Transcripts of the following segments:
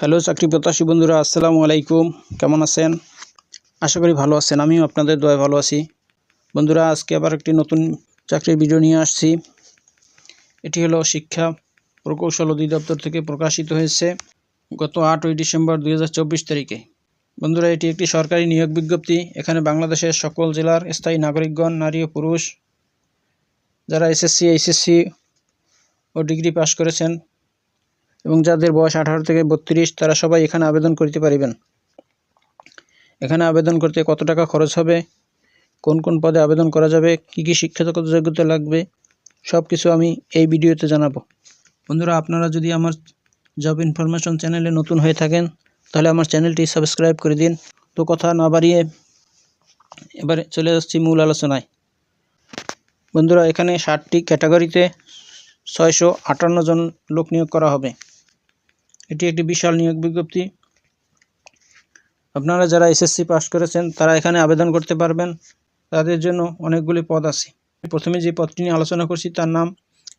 Hello চাকরি প্রত্যাশী বন্ধুরা, আসসালামু আলাইকুম। কেমন আছেন? আশা করি ভালো আছেন। আমিও আপনাদের দয়ায় ভালো আছি। বন্ধুরা, আজকে আবার একটি নতুন চাকরির ভিডিও নিয়ে আসছি। এটি হলো শিক্ষা প্রকৌশল অধিদপ্তর থেকে প্রকাশিত হয়েছে গত 8ই ডিসেম্বর 2024 তারিখে। বন্ধুরা, এটি একটি সরকারি নিয়োগ বিজ্ঞপ্তি। এখানে বাংলাদেশের সকল জেলার স্থায়ী নাগরিকগণ, নারী ও পুরুষ, যারা এসএসসি, এইচএসসি ও ডিগ্রি পাস করেছেন এবং যাদের বয়স 18 থেকে 32, তারা সবাই এখানে আবেদন করতে পারিবেন। এখানে আবেদন করতে কত টাকা খরচ হবে, কোন কোন পদে আবেদন করা যাবে, কি কি শিক্ষাগত যোগ্যতা লাগবে, সব কিছু আমি এই ভিডিওতে জানাবো। বন্ধুরা, আপনারা যদি আমার জব ইনফরমেশন চ্যানেলে নতুন হয়ে থাকেন তাহলে আমার চ্যানেলটি সাবস্ক্রাইব করে দিন। তো কথা না বাড়িয়ে এবারে চলে যাচ্ছি মূল আলোচনায়। বন্ধুরা, এখানে 60টি ক্যাটাগরিতে 658 জন লোক নিয়োগ করা হবে। এটি একটি বিশাল নিয়োগ বিজ্ঞপ্তি। আপনারা যারা এসএসসি পাস করেছেন তারা এখানে আবেদন করতে পারবেন। তাদের জন্য অনেকগুলি পদ আছে। প্রথমে যে পদটি নিয়ে আলোচনা করছি তার নাম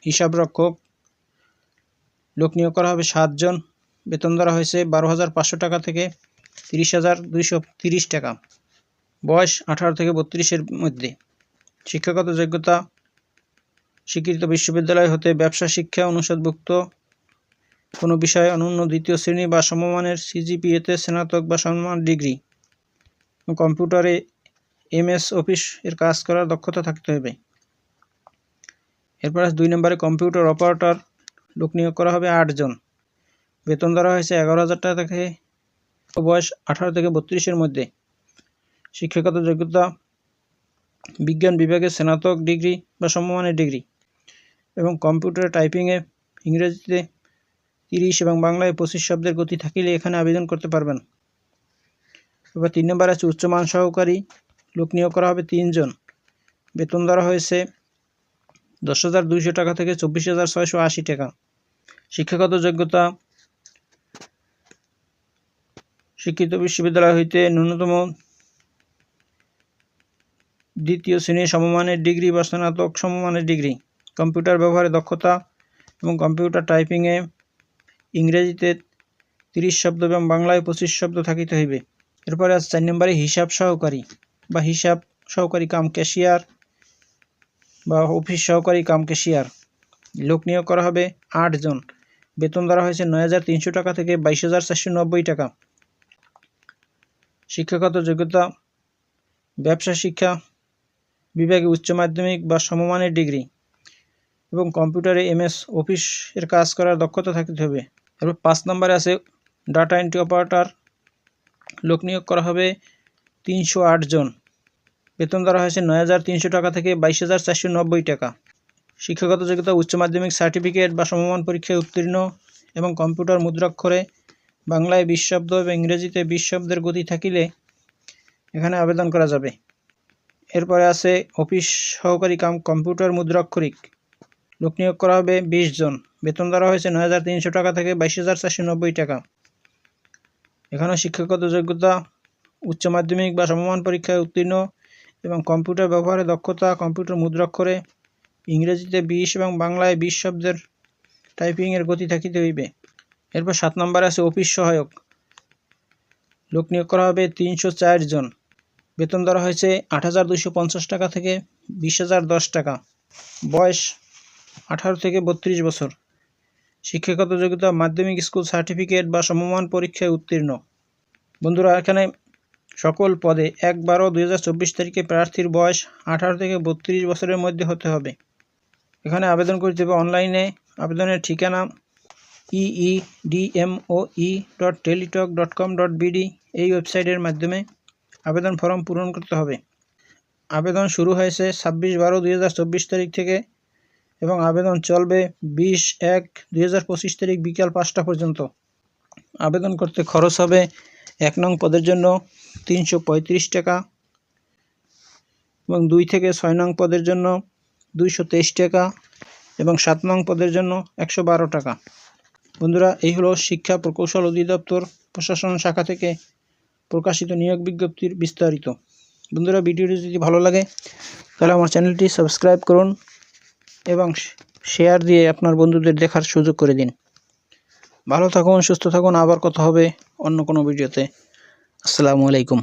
হিসাবরক্ষক। লোক নিয়োগ করা হবে 7 জন। বেতন ধরা হয়েছে 12,500 টাকা থেকে 30,230 টাকা। বয়স 18 থেকে 32-এর মধ্যে। শিক্ষাগত যোগ্যতা স্বীকৃত বিশ্ববিদ্যালয় হতে ব্যবসা শিক্ষা অনুষদভুক্ত কোনো বিষয়ে অনন্য দ্বিতীয় শ্রেণী বা সমমানের সিজিপিএতে স্নাতক বা সমমান ডিগ্রি। কম্পিউটারে এমএস অফিস এর কাজ করার দক্ষতা থাকতে হবে। এরপর 2 নম্বরে কম্পিউটার অপারেটর। লোক নিয়োগ করা হবে 8 জন। বেতন ধরা হয়েছে 11,000 টাকা থেকে। বয়স 18 থেকে 32-এর মধ্যে। শিক্ষাগত যোগ্যতা বিজ্ঞান বিভাগে স্নাতক ডিগ্রি বা সমমানের ডিগ্রি এবং কম্পিউটার টাইপিংয়ে ইংরেজিতে 30 এবং বাংলায় 25 শব্দের গতি থাকলে এখানে আবেদন করতে পারবেন। এবার 3 নম্বর আছে উচ্চমান সহকারী। লোক নিয়োগ করা হবে 3 জন। বেতন ধরা হয়েছে 10,200 টাকা থেকে 24,680 টাকা। শিক্ষাগত যোগ্যতা স্বীকৃত বিশ্ববিদ্যালয় হইতে ন্যূনতম দ্বিতীয় শ্রেণীর সমমানের ডিগ্রি বা স্নাতক সমমানের ডিগ্রি। কম্পিউটার ব্যবহারে দক্ষতা এবং কম্পিউটার টাইপিংয়ে ইংরেজিতে 30 শব্দ এবং বাংলায় 25 শব্দ থাকিতে হইবে। এরপরে আছে 4 নম্বরে হিসাব সহকারী বা হিসাব সহকারী কাম ক্যাশিয়ার বা অফিস সহকারী কাম ক্যাশিয়ার। লোক নিয়োগ করা হবে 8 জন। বেতন ধরা হয়েছে 9,300 টাকা থেকে 22,490 টাকা। শিক্ষাগত যোগ্যতা ব্যবসা শিক্ষা বিভাগে উচ্চ মাধ্যমিক বা সমমানের ডিগ্রি এবং কম্পিউটারে এমএস অফিস এর কাজ করার দক্ষতা থাকতে হবে। এরপর 5 নম্বরে আছে ডাটা এন্ট্রি অপারেটর। লোক নিয়োগ করা হবে 308 জন। বেতন ধরা হয়েছে 9,300 টাকা থেকে 22,490 টাকা। শিক্ষাগত যোগ্যতা উচ্চ মাধ্যমিক সার্টিফিকেট বা সমমান পরীক্ষায় উত্তীর্ণ এবং কম্পিউটার মুদ্রাক্ষরে বাংলায় 20 শব্দ এবং ইংরেজিতে 20 শব্দের গতি থাকিলে এখানে আবেদন করা যাবে। এরপরে আছে অফিস সহকারী কাম কম্পিউটার মুদ্রাক্ষরিক। লোক নিয়োগ করা হবে 20 জন। বেতন ধরা হয়েছে 9,300 টাকা থেকে 22,490 টাকা। এখানেও শিক্ষাগত যোগ্যতা উচ্চ মাধ্যমিক বা সমমান পরীক্ষায় উত্তীর্ণ এবং কম্পিউটার ব্যবহারে দক্ষতা, কম্পিউটার মুদ্রাক্ষরে ইংরেজিতে 20 এবং বাংলায় 20 শব্দের টাইপিংয়ের গতি থাকিতে হইবে। এরপর 7 নম্বরে আছে অফিস সহায়ক। লোক নিয়োগ করা হবে 304 জন। বেতন ধরা হয়েছে 8,250 টাকা থেকে 20,010 টাকা। বয়স 18 থেকে 32 বছর। শিক্ষাগত যোগ্যতা মাধ্যমিক স্কুল সার্টিফিকেট বা সমমান পরীক্ষায় উত্তীর্ণ। বন্ধুরা, এখানে সকল পদে 1/12/2024 তারিখে প্রার্থীর বয়স 18 থেকে 32 বছরের মধ্যে হতে হবে। এখানে আবেদন করতে হবে অনলাইনে। আবেদনের ঠিকানা eedmoe.teletalk.com.bd এই ওয়েবসাইটের মাধ্যমে আবেদন ফর্ম পূরণ করতে হবে। আবেদন শুরু হয়েছে 26/12/2024 তারিখ থেকে এবং আবেদন চলবে 20/1/2025 তারিখ বিকাল 5টা পর্যন্ত। আবেদন করতে খরচ হবে 1 নং পদের জন্য 335 টাকা এবং 2 থেকে 6 নং পদের জন্য 223 টাকা এবং 7 নং পদের জন্য 112 টাকা। বন্ধুরা, এই হলো শিক্ষা প্রকৌশল অধিদপ্তর প্রশাসন শাখা থেকে প্রকাশিত নিয়োগ বিজ্ঞপ্তির বিস্তারিত। বন্ধুরা, ভিডিওটি যদি ভালো লাগে তাহলে আমার চ্যানেলটি সাবস্ক্রাইব করুন এবং শেয়ার দিয়ে আপনার বন্ধুদের দেখার সুযোগ করে দিন। ভালো থাকুন, সুস্থ থাকুন। আবার কথা হবে অন্য কোনো ভিডিওতে। আসসালামু আলাইকুম।